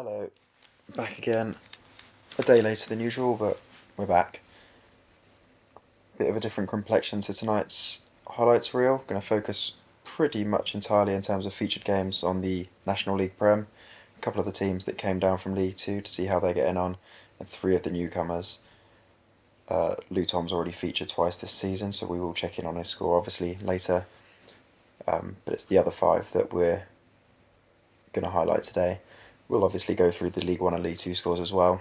Hello, back again. A day later than usual, but we're back. Bit of a different complexion to tonight's highlights reel. Going to focus pretty much entirely in terms of featured games on the National League Prem. A couple of the teams that came down from League 2 to see how they're getting on, and 3 of the newcomers. Luton's already featured twice this season, so we will check in on his score obviously later. But it's the other 5 that we're going to highlight today. We'll obviously go through the League 1 and League 2 scores as well,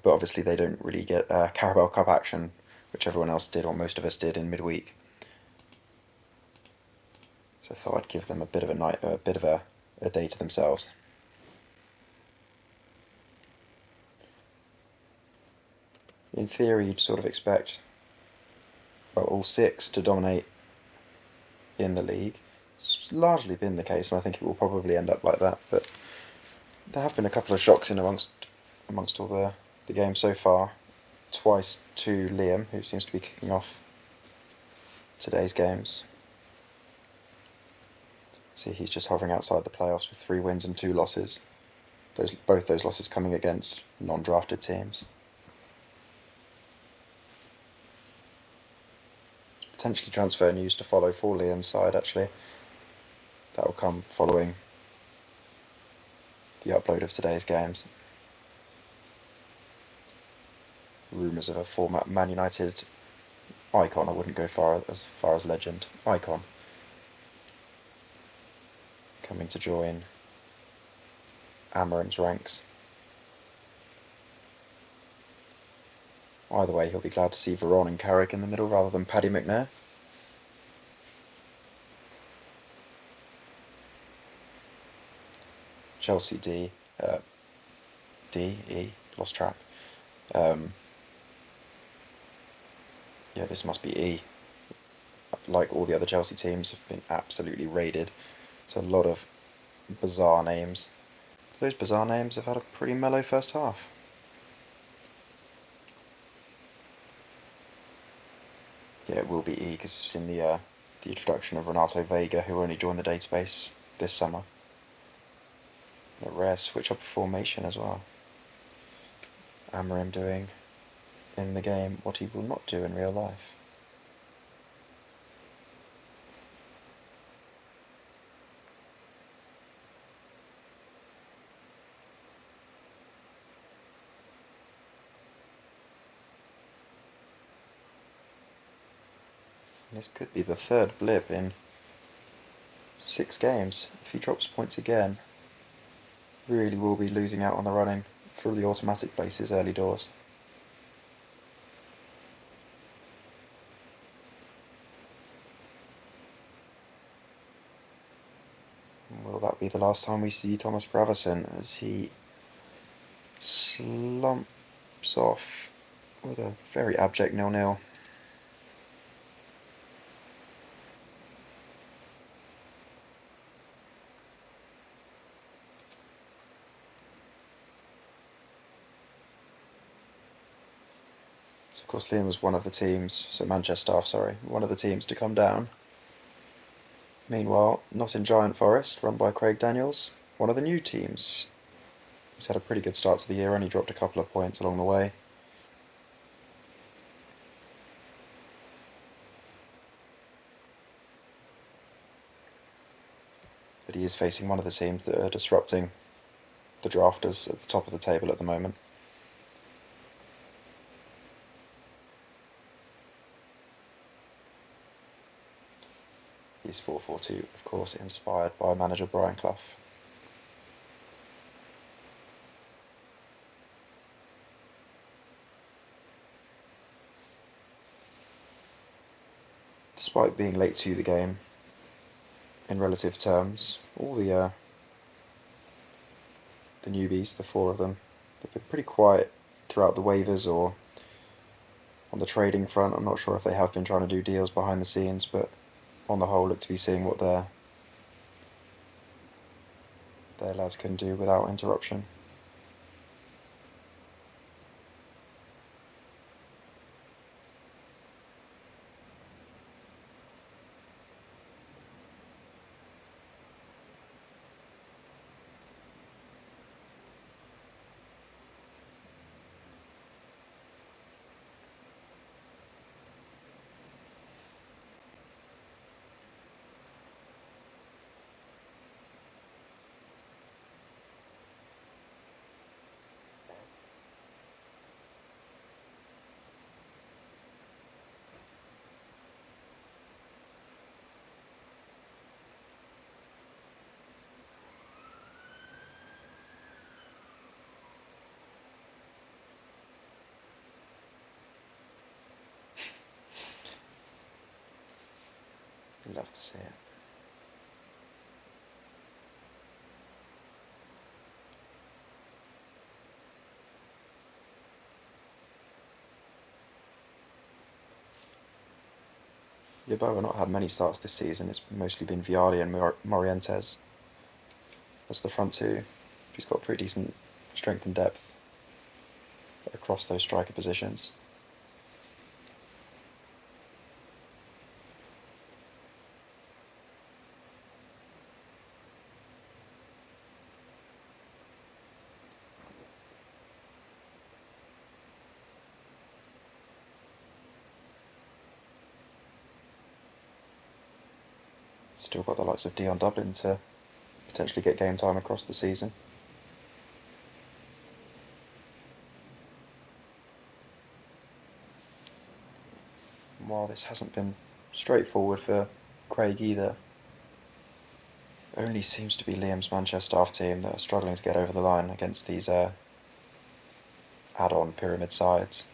but obviously they don't really get Carabao Cup action, which everyone else did, or most of us did, in midweek. So I thought I'd give them a bit of a day to themselves. In theory, you'd sort of expect, well, all 6 to dominate in the league. It's largely been the case, and I think it will probably end up like that, but there have been a couple of shocks in amongst all the games so far. Twice to Liam, who seems to be kicking off today's games. See, he's just hovering outside the playoffs with 3 wins and 2 losses. Both those losses coming against non-drafted teams. Potentially transfer news to follow for Liam's side, actually. That will come following the upload of today's games. Rumours of a former Man United icon, I wouldn't go as far as legend, icon, coming to join Amarim's ranks. Either way, he'll be glad to see Veron and Carrick in the middle rather than Paddy McNair. Chelsea D, lost track. Yeah, this must be E. Like all the other Chelsea teams, have been absolutely raided. It's a lot of bizarre names. Those bizarre names have had a pretty mellow first half. Yeah, it will be E because it's in the introduction of Renato Vega, who only joined the database this summer. A rare switch up of formation as well. Amarim doing in the game what he will not do in real life. This could be the 3rd blip in 6 games. If he drops points again, really will be losing out on the running for the automatic places early doors. Will that be the last time we see Thomas Gravison as he slumps off with a very abject 0-0? So of course Liam was one of the teams, one of the teams to come down. Meanwhile, NottinGiant Forest, run by Craig Daniels, one of the new teams. He's had a pretty good start to the year, only dropped a couple of points along the way. But he is facing one of the teams that are disrupting the drafters at the top of the table at the moment. He's 4-4-2, of course, inspired by manager Brian Clough. Despite being late to the game, in relative terms, all the newbies, the 4 of them, they've been pretty quiet throughout the waivers or on the trading front. I'm not sure if they have been trying to do deals behind the scenes, but on the whole look to be seeing what their lads can do without interruption. You'd love to see it. Yeboah have not had many starts this season. It's mostly been Vialli and Morientes as the front two. He's got pretty decent strength and depth across those striker positions. Still got the likes of Dion Dublin to potentially get game time across the season. And while this hasn't been straightforward for Craig either, it only seems to be Liam's Manchestaff team that are struggling to get over the line against these add-on pyramid sides.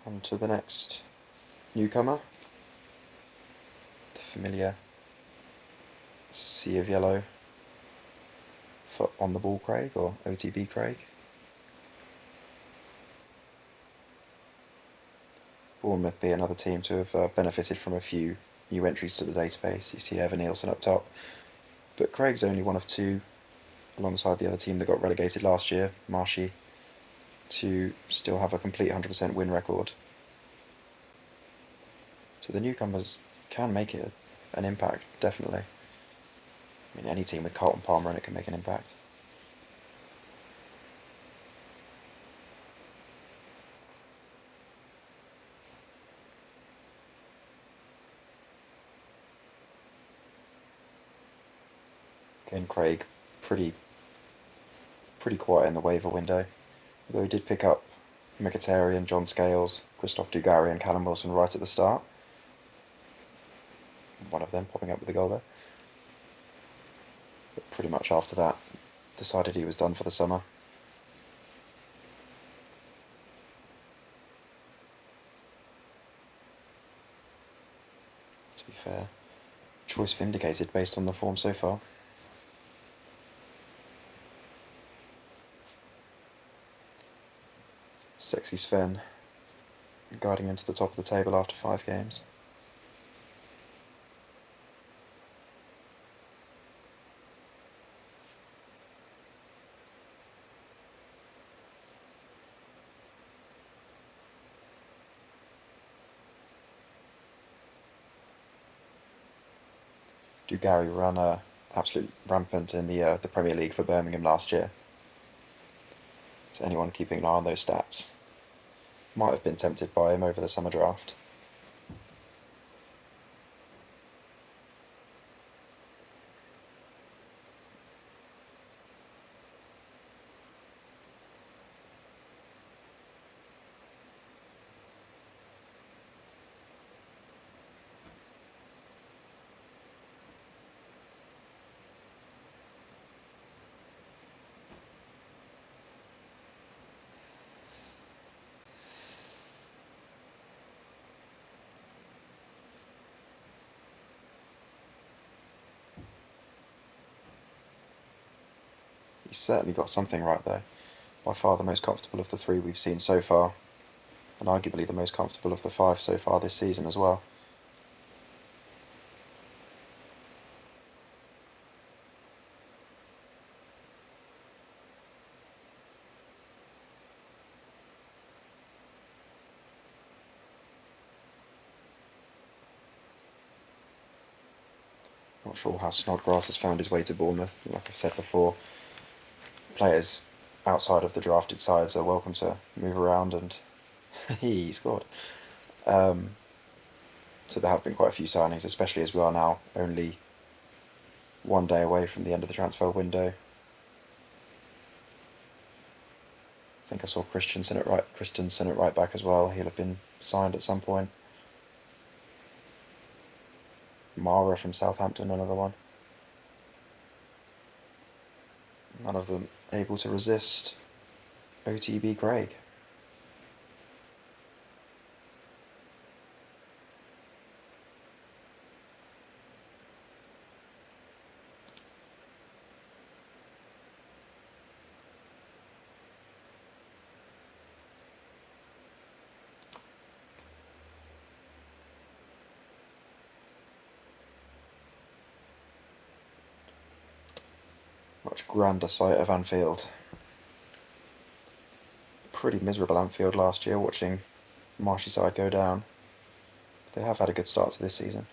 On to the next newcomer, the familiar sea of yellow for on the ball Craig, or otbCraig. Bournemouth B, another team to have benefited from a few new entries to the database. You see Evan Nielsen up top, but Craig's only one of two, alongside the other team that got relegated last year, Marshyside, to still have a complete 100% win record. So the newcomers can make it an impact, definitely. I mean, any team with Carlton Palmer in it can make an impact. Again, Craig, pretty quiet in the waiver window, although he did pick up Mkhitaryan, John Scales, Christophe Dugarry and Callum Wilson right at the start. One of them popping up with a goal there. But pretty much after that, decided he was done for the summer. To be fair, choice vindicated based on the form so far. Sexy Sven, guiding into the top of the table after 5 games. Dugarry ran absolutely rampant in the Premier League for Birmingham last year. So anyone keeping an eye on those stats might have been tempted by him over the summer draft. He's certainly got something right there. By far the most comfortable of the 3 we've seen so far, and arguably the most comfortable of the 5 so far this season as well. Not sure how Snodgrass has found his way to Bournemouth. Like I've said before, players outside of the drafted sides are welcome to move around, and he scored. So there have been quite a few signings, especially as we are now only one day away from the end of the transfer window. I think I saw Christensen at right back as well. He'll have been signed at some point. Mara from Southampton, another one. None of them able to resist otbCraig. Much grander sight of Anfield. Pretty miserable Anfield last year, watching Marshyside go down. They have had a good start to this season.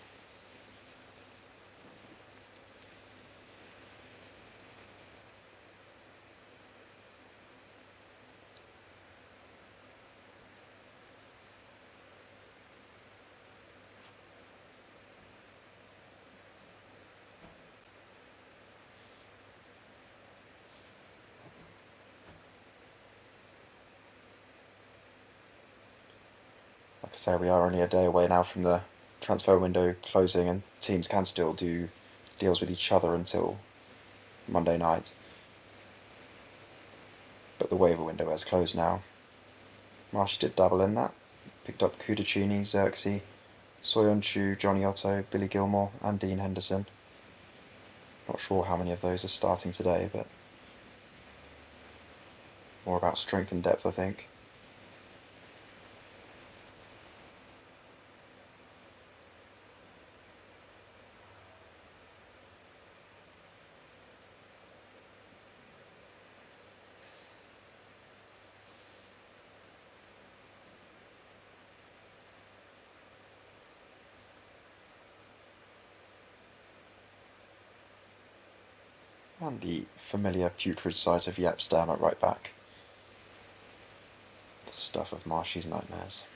Like I say, we are only a day away now from the transfer window closing, and teams can still do deals with each other until Monday night. But the waiver window has closed now. Marshy did dabble in that. Picked up Kudachini, Xerxes, Soyuncu, Johnny Otto, Billy Gilmore, and Dean Henderson. Not sure how many of those are starting today, but more about strength and depth, I think. And the familiar putrid sight of Yaps down at right back. The stuff of Marshy's nightmares.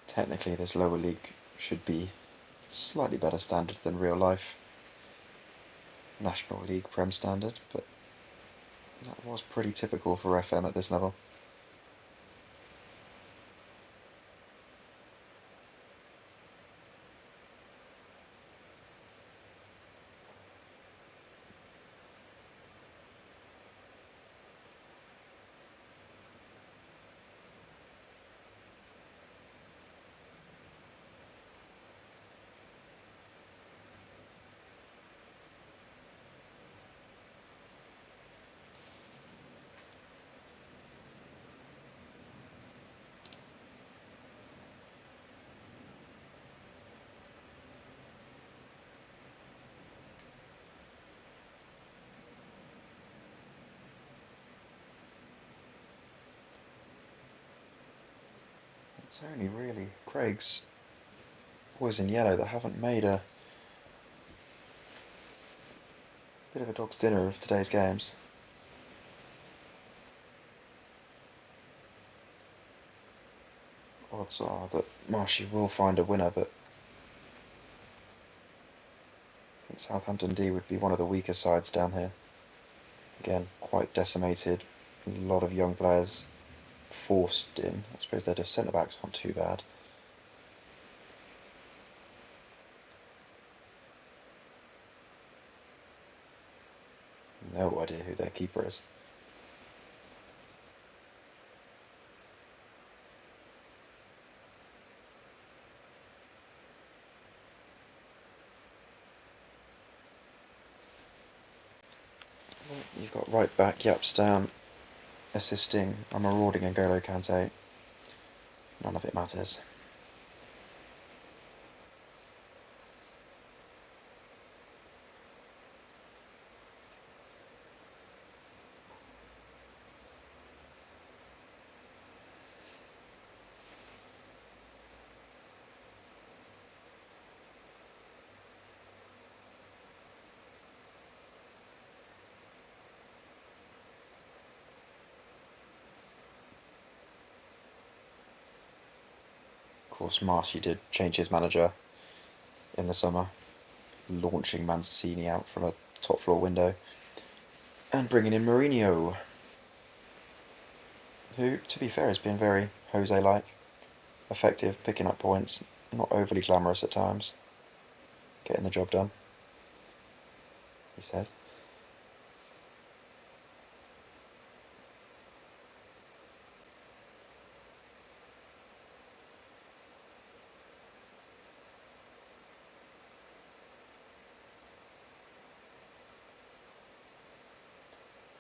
Technically, this lower league should be slightly better standard than real life National League Prem standard, but that was pretty typical for FM at this level. It's only really Craig's boys in yellow that haven't made a bit of a dog's dinner of today's games. Odds are that Marshy will find a winner, but Southampton D would be one of the weaker sides down here. Again, quite decimated, a lot of young players forced in. I suppose their centre-backs aren't too bad. No idea who their keeper is. You've got right back Yapstam assisting a marauding N'Golo Kante. None of it matters. Of course, Marsh did change his manager in the summer, launching Mancini out from a top floor window and bringing in Mourinho, who, to be fair, has been very Jose-like, effective, picking up points, not overly glamorous at times, getting the job done, he says.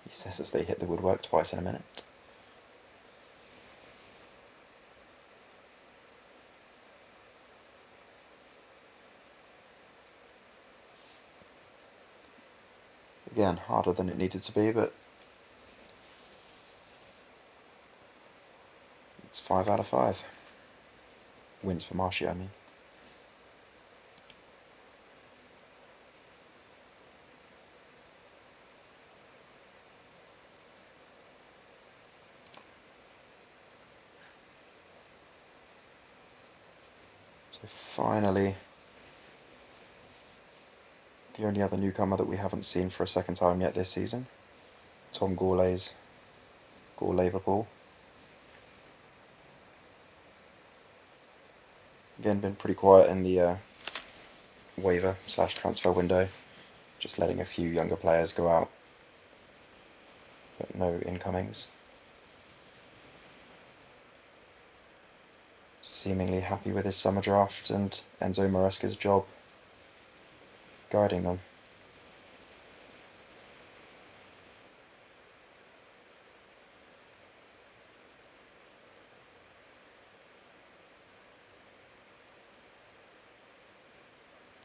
He says as they hit the woodwork twice in a minute. Again, harder than it needed to be, but it's 5 out of 5. Wins for Marshy, I mean. So finally, the only other newcomer that we haven't seen for a second time yet this season, Tom Gourlay's Gourlayverpool. Again, been pretty quiet in the waiver/transfer window, just letting a few younger players go out, but no incomings. Seemingly happy with his summer draft and Enzo Maresca's job guiding them.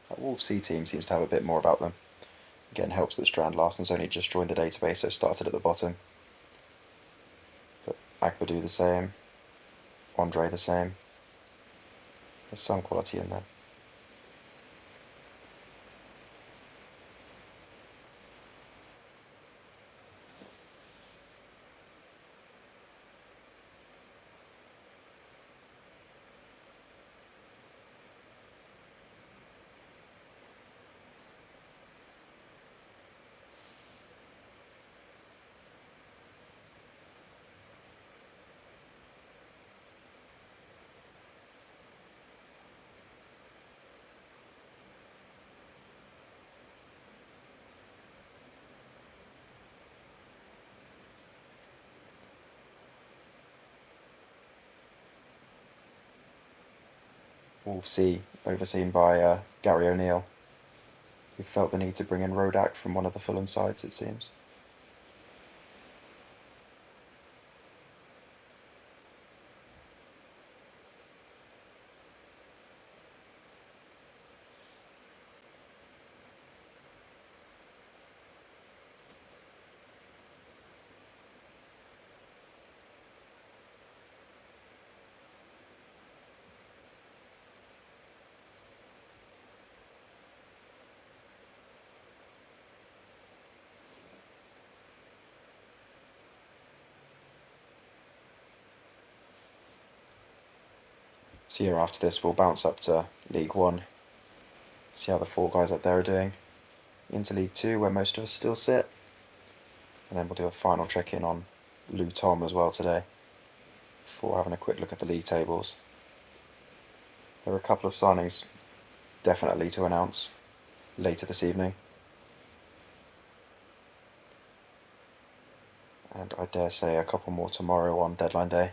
That Wolves C team seems to have a bit more about them. Again, helps that Strand Larsen's only just joined the database, so started at the bottom. But Agbadou the same, Andre the same. There's some quality in there. Wolves C, overseen by Gary O'Neill, who felt the need to bring in Rodak from one of the Fulham sides, it seems. So yeah, after this we'll bounce up to League One, see how the 4 guys up there are doing. into League 2 where most of us still sit, and then we'll do a final check-in on Lou Tom as well today before having a quick look at the league tables. There are a couple of signings definitely to announce later this evening, and I dare say a couple more tomorrow on deadline day.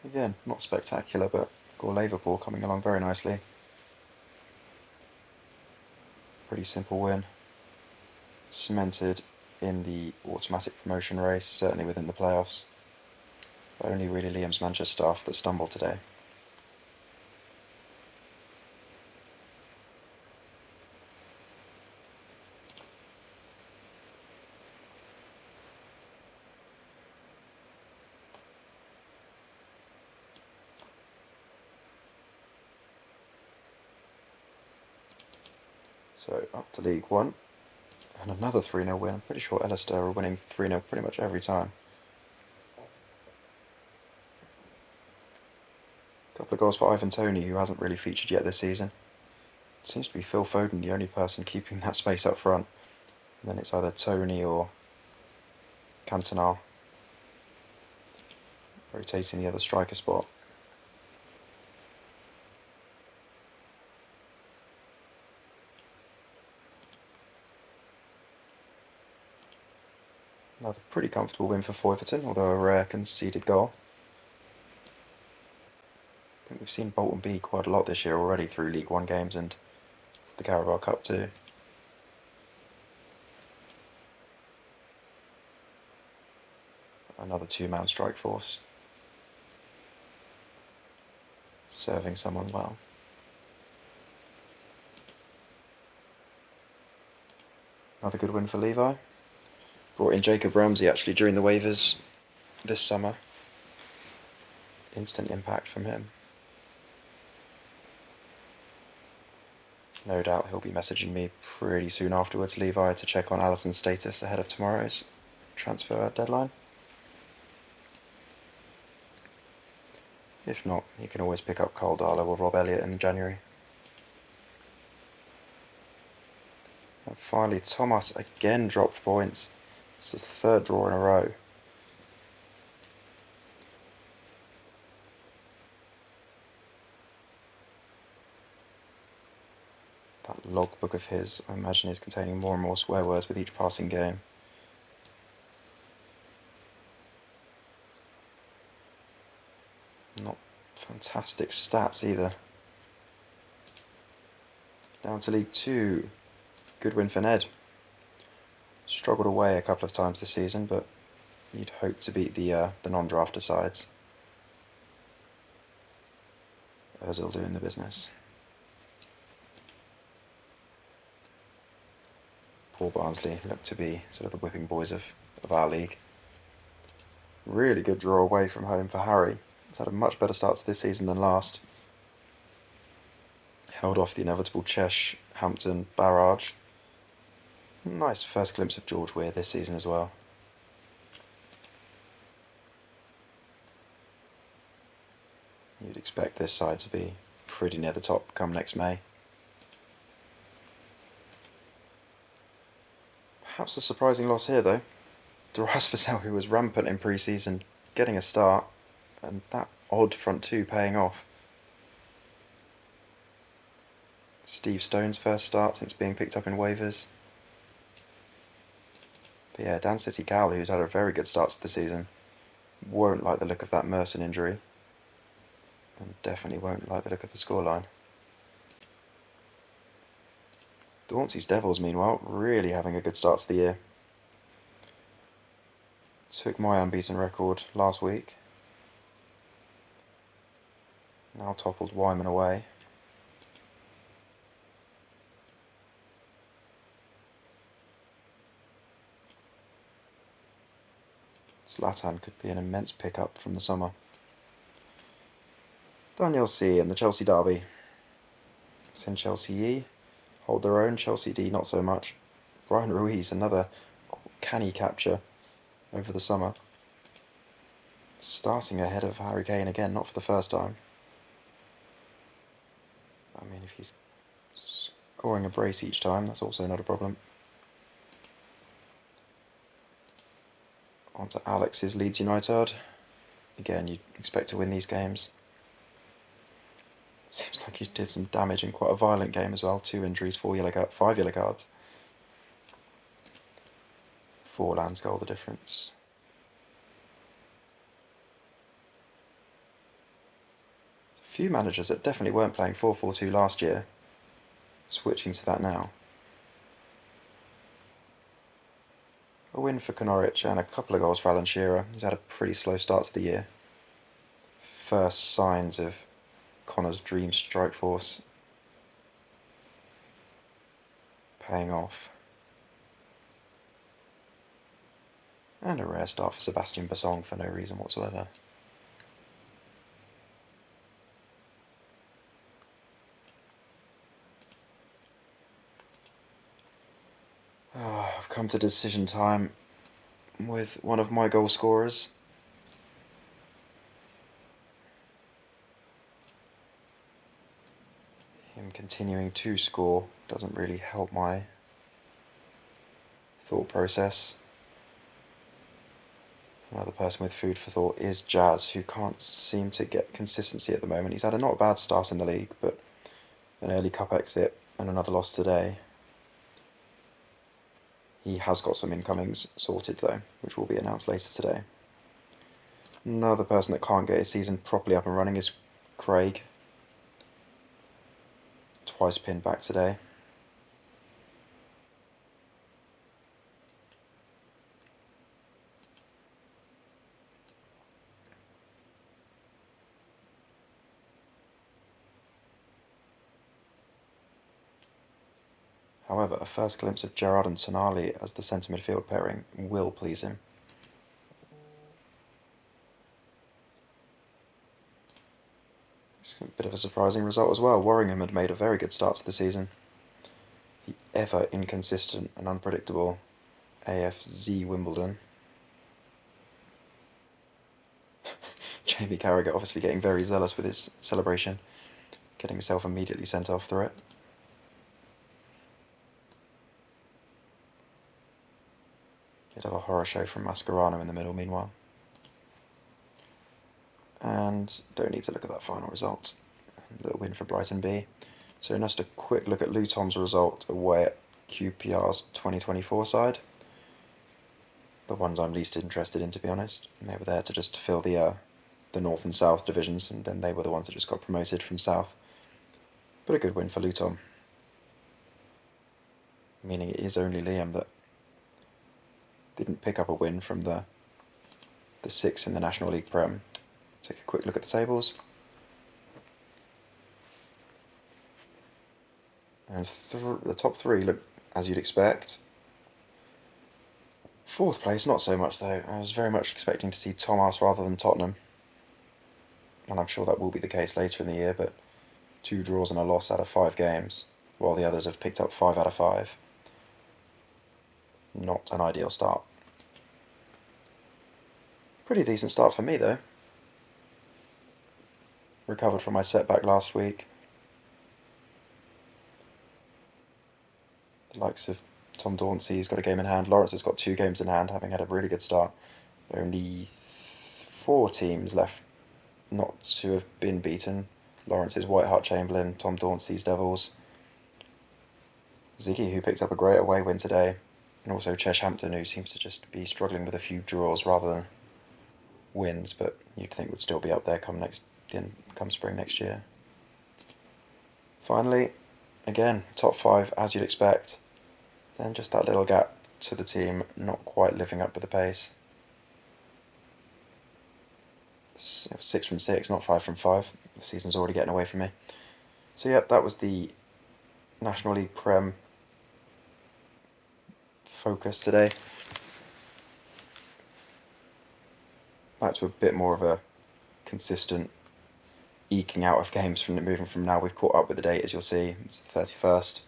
Again, not spectacular, but Gourlayverpool coming along very nicely. Pretty simple win. Cemented in the automatic promotion race, certainly within the playoffs. Only really Liam's Manchestaff that stumbled today. So up to League 1, and another 3-0 win. I'm pretty sure Ellister are winning 3-0 pretty much every time. A couple of goals for Ivan Toney, who hasn't really featured yet this season. It seems to be Phil Foden the only person keeping that space up front. And then it's either Toney or Cantona rotating the other striker spot. Another pretty comfortable win for Foyverton, although a rare conceded goal. I think we've seen Bolton B quite a lot this year already through League 1 games and the Carabao Cup too. Another two-man strike force. Serving someone well. Another good win for Levi. Brought in Jacob Ramsey actually during the waivers this summer. Instant impact from him. No doubt he'll be messaging me pretty soon afterwards, Levi, to check on Alisson's status ahead of tomorrow's transfer deadline. If not, you can always pick up Carl Darlow or Rob Elliott in January. And finally, Thomarse again dropped points. It's the third draw in a row. That logbook of his, I imagine, is containing more and more swear words with each passing game. Not fantastic stats either. Down to League 2. Good win for Ned. Struggled away a couple of times this season, but you'd hope to beat the non-drafter sides. Ozil doing the business. Poor Barnsley look to be sort of the whipping boys of our league. Really good draw away from home for Harry. He's had a much better start to this season than last. Held off the inevitable Cheshampton barrage. Nice first glimpse of George Weir this season as well. You'd expect this side to be pretty near the top come next May. Perhaps a surprising loss here though. Duras Vassell, who was rampant in pre-season, getting a start, and that odd front two paying off. Steve Stone's first start since being picked up in waivers. But yeah, Dan City Gal, who's had a very good start to the season, won't like the look of that Merson injury, and definitely won't like the look of the scoreline. Dauncey's Devils, meanwhile, really having a good start to the year. Took my unbeaten record last week. Now toppled Wyman away. Zlatan could be an immense pickup from the summer. Danielsea and the Chelsea derby. Send Chelsea E, hold their own. Chelsea D not so much. Brian Ruiz, another canny capture over the summer. Starting ahead of Harry Kane again, not for the first time. I mean, if he's scoring a brace each time, that's also not a problem. On to Alex's Leeds UniTodd. Again, you'd expect to win these games. Seems like he did some damage in quite a violent game as well. 2 injuries, 5 yellow cards. 4 lands goal the difference. A few managers that definitely weren't playing 4-4-2 last year, switching to that now. A win for Connorwich and a couple of goals for Alan Shearer. He's had a pretty slow start to the year. First signs of Connor's dream strike force paying off. And a rare start for Sebastian Bassong for no reason whatsoever. I've come to decision time with one of my goal scorers. Him continuing to score doesn't really help my thought process. Another person with food for thought is Jazz, who can't seem to get consistency at the moment. He's had a not bad start in the league, but an early cup exit and another loss today. He has got some incomings sorted though, which will be announced later today. Another person that can't get his season properly up and running is Craig. Twice pinned back today. However, a first glimpse of Gerrard and Tonali as the centre midfield pairing will please him. It's a bit of a surprising result as well. Warringham had made a very good start to the season. The ever inconsistent and unpredictable AFZ Wimbledon. Jamie Carragher obviously getting very zealous with his celebration, getting himself immediately sent off through it. Bit of a horror show from Mascherano in the middle meanwhile. And don't need to look at that final result. A little win for Brighton B. So just a quick look at Luton's result away at QPR's 2024 side. The ones I'm least interested in, to be honest. They were there to just fill the North and South divisions, and then they were the ones that just got promoted from South. But a good win for Luton. Meaning it is only Liam that didn't pick up a win from the 6 in the National League Prem. Take a quick look at the tables. And the top 3 look as you'd expect. 4th place, not so much though. I was very much expecting to see Thomarse rather than Tottenham. And I'm sure that will be the case later in the year, but 2 draws and a loss out of 5 games, while the others have picked up 5 out of 5. Not an ideal start. Pretty decent start for me though. Recovered from my setback last week. The likes of Tom Dauncey's got a game in hand. Lawrence has got 2 games in hand, having had a really good start. There are only 4 teams left not to have been beaten. Lawrence's White Hart Chamberlain, Tom Dauncey's Devils, Ziggy, who picked up a great away win today, and also Cheshampton, who seems to just be struggling with a few draws rather than wins, but you'd think would still be up there come spring next year. Finally, again, top 5 as you'd expect. Then just that little gap to the team not quite living up with the pace. 6 from 6, not 5 from 5. The season's already getting away from me. So yep, that was the National League Prem focus today. Back to a bit more of a consistent eking out of games from moving from now. We've caught up with the date, as you'll see. It's the 31st.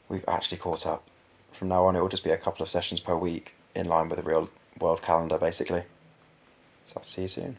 We've actually caught up. From now on, it will just be a couple of sessions per week in line with the real world calendar, basically. So I'll see you soon.